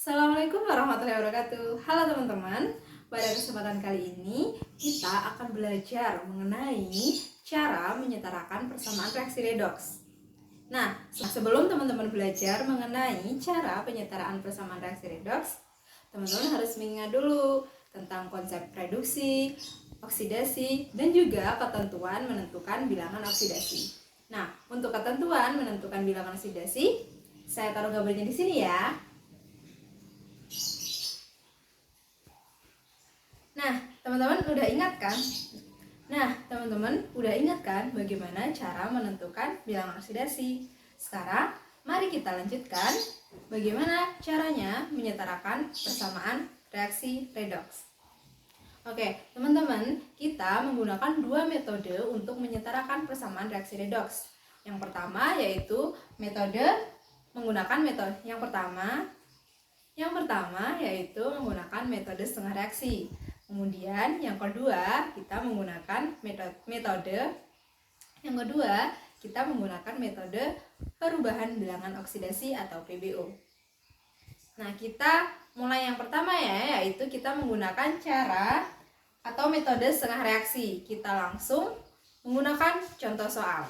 Assalamualaikum warahmatullahi wabarakatuh. Halo teman-teman, pada kesempatan kali ini kita akan belajar mengenai cara menyetarakan persamaan reaksi redoks. Nah, sebelum teman-teman belajar mengenai cara penyetaraan persamaan reaksi redoks, teman-teman harus mengingat dulu tentang konsep reduksi, oksidasi, dan juga ketentuan menentukan bilangan oksidasi. Nah, untuk ketentuan menentukan bilangan oksidasi, saya taruh gambarnya di sini ya. Nah, teman-teman udah ingat kan bagaimana cara menentukan bilangan oksidasi? Sekarang, mari kita lanjutkan bagaimana caranya menyetarakan persamaan reaksi redoks. Oke, teman-teman, kita menggunakan dua metode untuk menyetarakan persamaan reaksi redoks. Yang pertama yaitu menggunakan metode setengah reaksi. Kemudian yang kedua kita menggunakan metode perubahan bilangan oksidasi atau PBO. Nah, kita mulai yang pertama ya, yaitu kita menggunakan cara atau metode setengah reaksi. Kita langsung menggunakan contoh soal.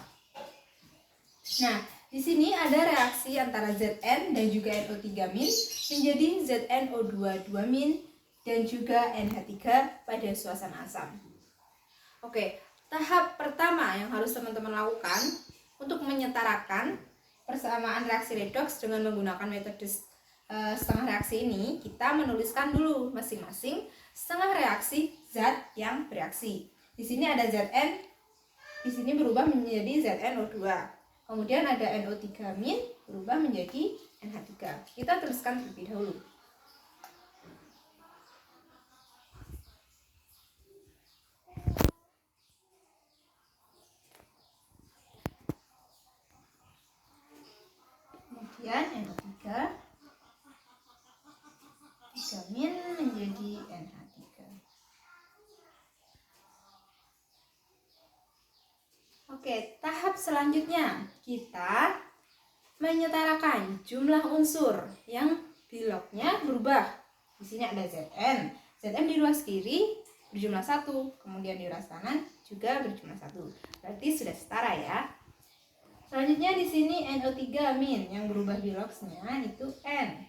Nah, di sini ada reaksi antara Zn dan juga NO3- menjadi ZnO2 2- dan juga NH3 pada suasana asam. Oke, tahap pertama yang harus teman-teman lakukan untuk menyetarakan persamaan reaksi redoks dengan menggunakan metode setengah reaksi ini, kita menuliskan dulu masing-masing setengah reaksi zat yang bereaksi. Di sini ada Zn, di sini berubah menjadi ZnO2. Kemudian ada NO3- berubah menjadi NH3. Kita tuliskan terlebih dahulu. Kemudian NO3 3- menjadi NH3. Oke, tahap selanjutnya kita menyetarakan jumlah unsur yang di lognya berubah. Di sini ada Zn. Zn di ruas kiri berjumlah 1, kemudian di ruas kanan juga berjumlah 1. Berarti sudah setara ya. Selanjutnya di sini NO3- yang berubah di logsnya itu N.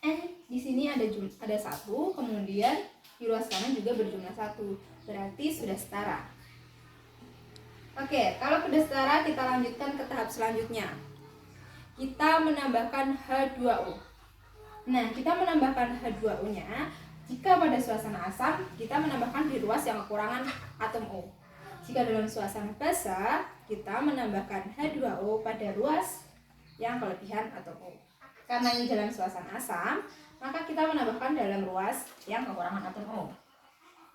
N di sini ada 1, kemudian di ruas kanan juga berjumlah 1. Berarti sudah setara. Oke, kalau sudah setara kita lanjutkan ke tahap selanjutnya. Kita menambahkan H2O. Nah, kita menambahkan H2O-nya jika pada suasana asam kita menambahkan di ruas yang kekurangan atom O. Jika dalam suasana basa, kita menambahkan H2O pada ruas yang kelebihan atom O. Karena ini dalam suasana asam, maka kita menambahkan dalam ruas yang kekurangan atom O.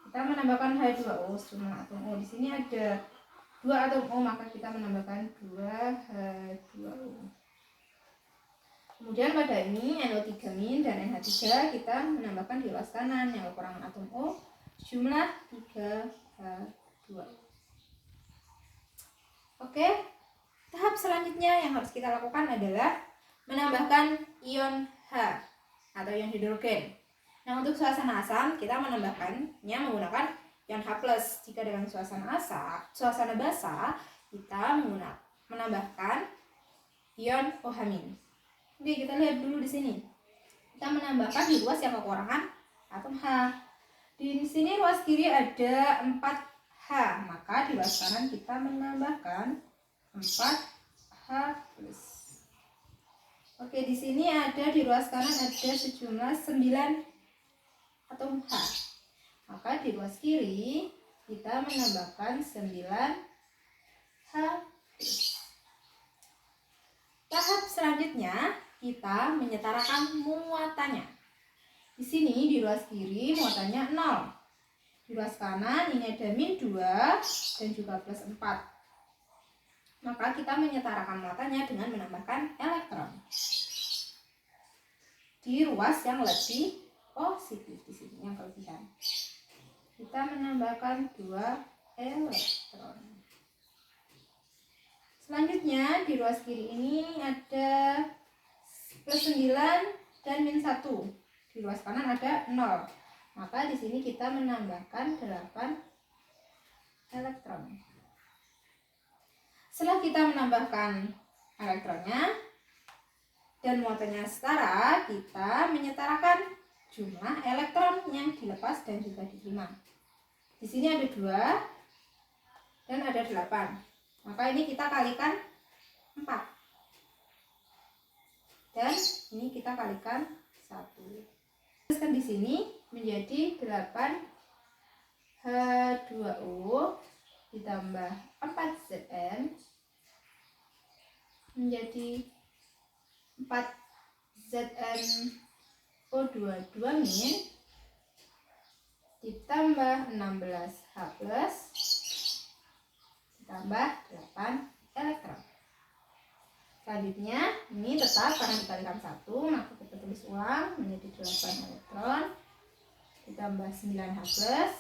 Kita menambahkan H2O sejumlah atom O. Di sini ada 2 atom O, maka kita menambahkan 2 H2O. Kemudian pada ini NO3- dan NH3 kita menambahkan di ruas kanan yang kekurangan atom O jumlah 3 H2O. Oke, tahap selanjutnya yang harus kita lakukan adalah menambahkan ion H atau ion hidrogen. Nah, untuk suasana asam kita menambahkannya menggunakan ion H+. Jika dalam suasana basa kita menambahkan ion OH-. Oke, kita lihat dulu di sini. Kita menambahkan di ruas yang kekurangan atom H. Di sini ruas kiri ada 4H, maka di ruas kanan kita menambahkan 4H+. Oke, di sini ada di ruas kanan ada sejumlah 9 atom H. Maka di ruas kiri kita menambahkan 9H+. Tahap selanjutnya kita menyetarakan muatannya. Di sini di ruas kiri muatannya 0. Di ruas kanan ini ada -2 dan juga +4. Maka kita menyetarakan muatannya dengan menambahkan elektron di ruas yang lebih positif. Di sini yang kelebihan kita menambahkan 2 elektron. Selanjutnya di ruas kiri ini ada +9 dan min 1. Di ruas kanan ada 0. Maka di sini kita menambahkan 8 elektron. Setelah kita menambahkan elektronnya dan muatannya setara, kita menyetarakan jumlah elektron yang dilepas dan juga diterima. Di sini ada 2 dan ada 8. Maka ini kita kalikan 4. Dan ini kita kalikan 1. Teruskan di sini menjadi 8 H2O ditambah 4 Zn menjadi 4 ZnO2 2- ditambah 16 H plus ditambah 8 elektron. Selanjutnya ini tetap karena dikalikan 1, maka kita tulis ulang menjadi 8 elektron ditambah 9 H plus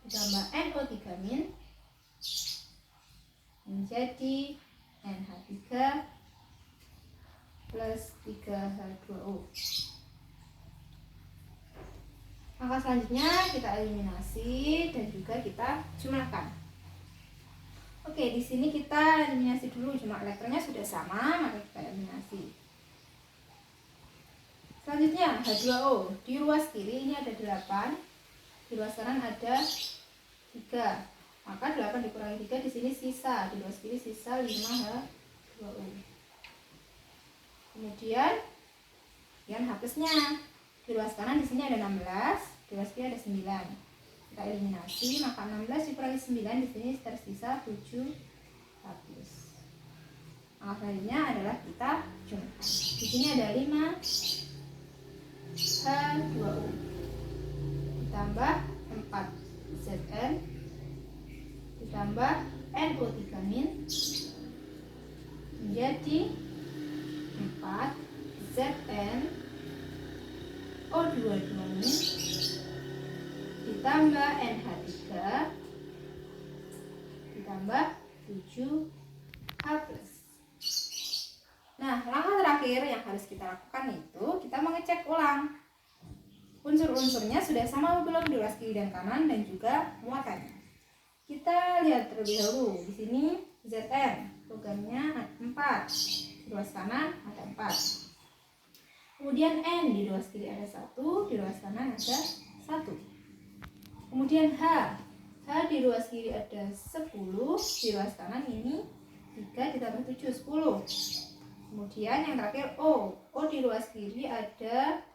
ditambah NO3- menjadi NH3 plus 3H2O. Maka selanjutnya kita eliminasi dan juga kita jumlahkan. Oke, di sini kita eliminasi dulu, jumlah elektronnya sudah sama, maka kita eliminasi. Selanjutnya H2O, di ruas kiri ini ada 8, di ruas kanan ada 3. Maka 8 dikurangi 3 di sini sisa, di ruas kiri sisa 5 H2O. Kemudian H plusnya, di ruas kanan di sini ada 16, di ruas kiri ada 9. Kita eliminasi, maka 16 dikurangi 9 di sini tersisa 7 H plus. Maka selanjutnya adalah kita jumlahkan. Di sini ada 5 H2O ditambah 4 Zn ditambah NO3- menjadi 4 ZnO2 2- ditambah NH3 ditambah 7 H plus. Nah, langkah terakhir yang harus kita lakukan itu kita mengecek ulang unsur-unsurnya sudah sama belum di ruas kiri dan kanan dan juga muatannya. Kita lihat terlebih dahulu. Di sini Zn logamnya 4, di ruas kanan ada 4. Kemudian N di ruas kiri ada 1, di ruas kanan ada 1. Kemudian H di ruas kiri ada 10, di ruas kanan ini 3 ditambah 7, 10. Kemudian yang terakhir O di ruas kiri ada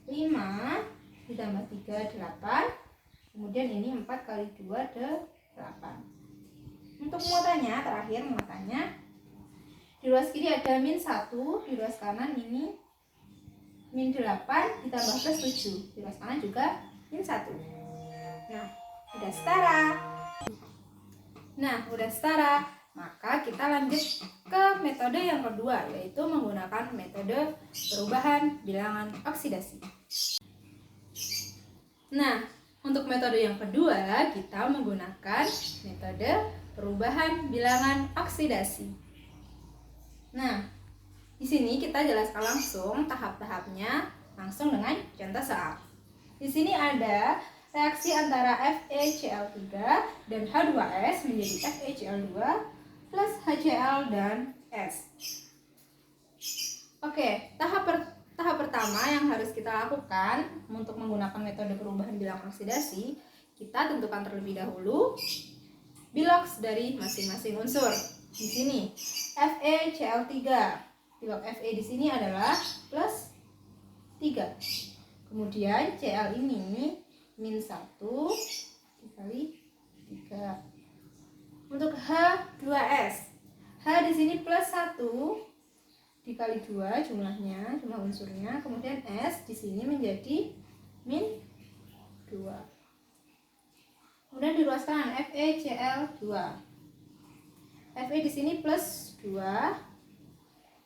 5 ditambah 3, 8. Kemudian ini 4 kali 2 ada 8. Untuk muatannya, terakhir muatannya di ruas kiri ada min 1, di ruas kanan ini min 8 ditambah plus 7, di ruas kanan juga min 1. Nah, udah setara. Maka kita lanjut ke metode yang kedua, yaitu menggunakan metode perubahan bilangan oksidasi. Nah, untuk metode yang kedua kita menggunakan metode perubahan bilangan oksidasi. Nah, di sini kita jelaskan langsung tahap-tahapnya langsung dengan contoh soal. Di sini ada reaksi antara FeCl3 dan H2S menjadi FeCl2 plus HCl dan S. Oke, tahap pertama yang harus kita lakukan untuk menggunakan metode perubahan bilangan oksidasi, kita tentukan terlebih dahulu biloks dari masing-masing unsur. Di sini FeCl3. Bilok Fe di sini adalah plus 3. Kemudian Cl ini min 1 dikali 3. Untuk H2S, H di sini plus 1 dikali 2 jumlahnya, jumlah unsurnya. Kemudian S di sini menjadi min 2. Kemudian di ruas kanan FeCl2. Fe di sini plus 2.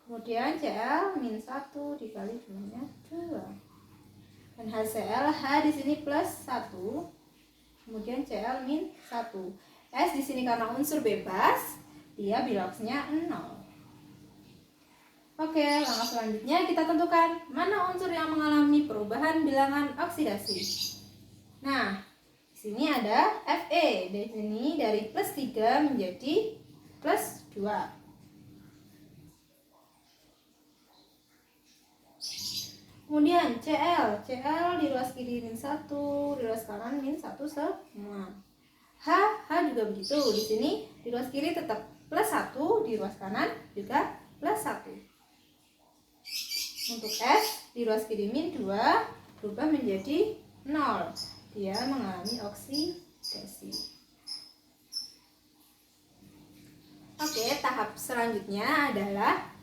Kemudian Cl min 1 dikali jumlahnya 2. Dan HCl, H di sini plus 1. Kemudian Cl min 1. S di sini karena unsur bebas, dia biloksnya 0. Oke, langkah selanjutnya kita tentukan mana unsur yang mengalami perubahan bilangan oksidasi. Nah, di sini ada Fe. Di sini dari plus 3 menjadi plus 2. Kemudian Cl di ruas kiri min 1, di ruas kanan min 1 semua. H juga begitu. Di sini di ruas kiri tetap plus 1, di ruas kanan juga plus 1. Untuk S di ruas kiri min 2 berubah menjadi 0. Dia mengalami oksidasi. Oke, tahap selanjutnya adalah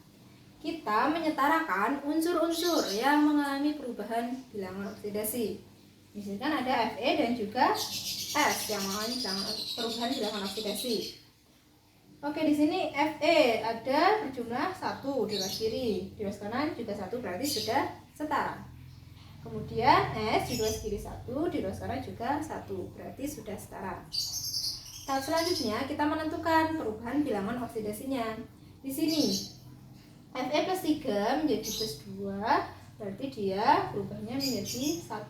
kita menyetarakan unsur-unsur yang mengalami perubahan bilangan oksidasi. Misalkan ada Fe dan juga S yang mengalami perubahan bilangan oksidasi. Oke, di sini Fe ada berjumlah 1 di ruas kiri, di ruas kanan juga 1, berarti sudah setara. Kemudian S di ruas kiri 1, di ruas kanan juga 1, berarti sudah setara. Tahap selanjutnya kita menentukan perubahan bilangan oksidasinya. Di sini Fe plus 3 menjadi plus 2, berarti dia berubahnya menjadi 1.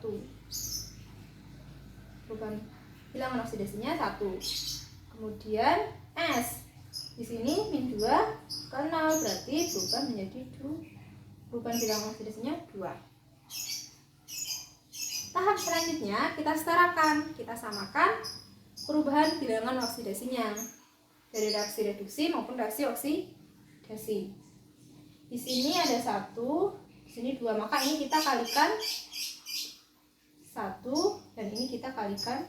Perubahan bilangan oksidasinya 1. Kemudian S di sini min 2 ke 0, berarti berubah menjadi 2. Perubahan bilangan oksidasinya 2. Tahap selanjutnya kita setarakan, kita samakan perubahan bilangan oksidasinya dari reaksi reduksi maupun reaksi oksidasi. Di sini ada 1, di sini 2, maka ini kita kalikan 1 dan ini kita kalikan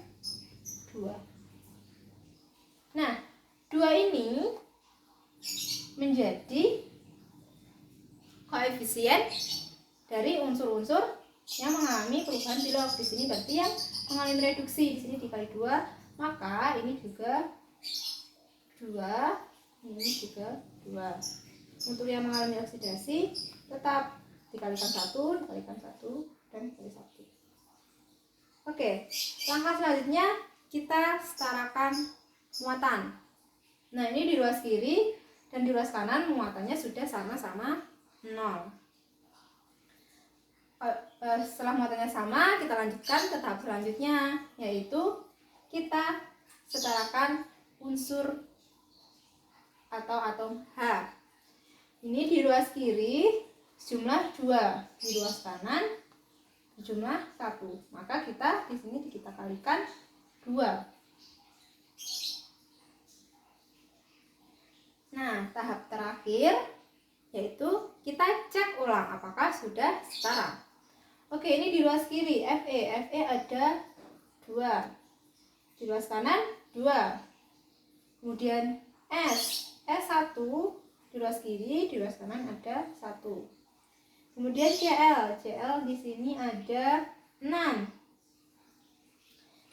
2. Nah, 2 ini menjadi koefisien dari unsur-unsur yang mengalami perubahan bilangan oksidasi. Di sini berarti yang mengalami reduksi, di sini dikali 2, maka ini juga 2, ini juga 2. Untuk yang mengalami oksidasi tetap dikalikan 1, dikalikan 1, dan dikali 1. Oke, langkah selanjutnya kita setarakan muatan. Nah, ini di ruas kiri dan di ruas kanan muatannya sudah sama-sama 0. Setelah muatannya sama, kita lanjutkan ke tahap selanjutnya, yaitu kita setarakan unsur atau atom H. Ini di ruas kiri jumlah 2, di ruas kanan jumlah 1. Maka kita di sini kita kalikan 2. Nah, tahap terakhir yaitu kita cek ulang apakah sudah setara. Oke, ini di ruas kiri Fe ada 2, di ruas kanan 2. Kemudian S1 di ruas kiri, di ruas kanan ada 1. Kemudian Cl di sini ada 6,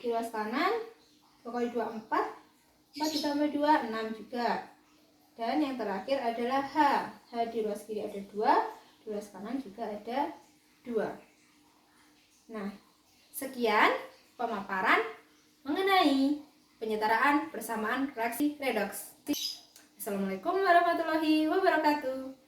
di ruas kanan 2 kali 2 4, 4 ditambah 2 6 juga. Dan yang terakhir adalah H di ruas kiri ada 2, di ruas kanan juga ada 2. Nah, sekian pemaparan mengenai penyetaraan persamaan reaksi redoks. Assalamualaikum warahmatullahi wabarakatuh.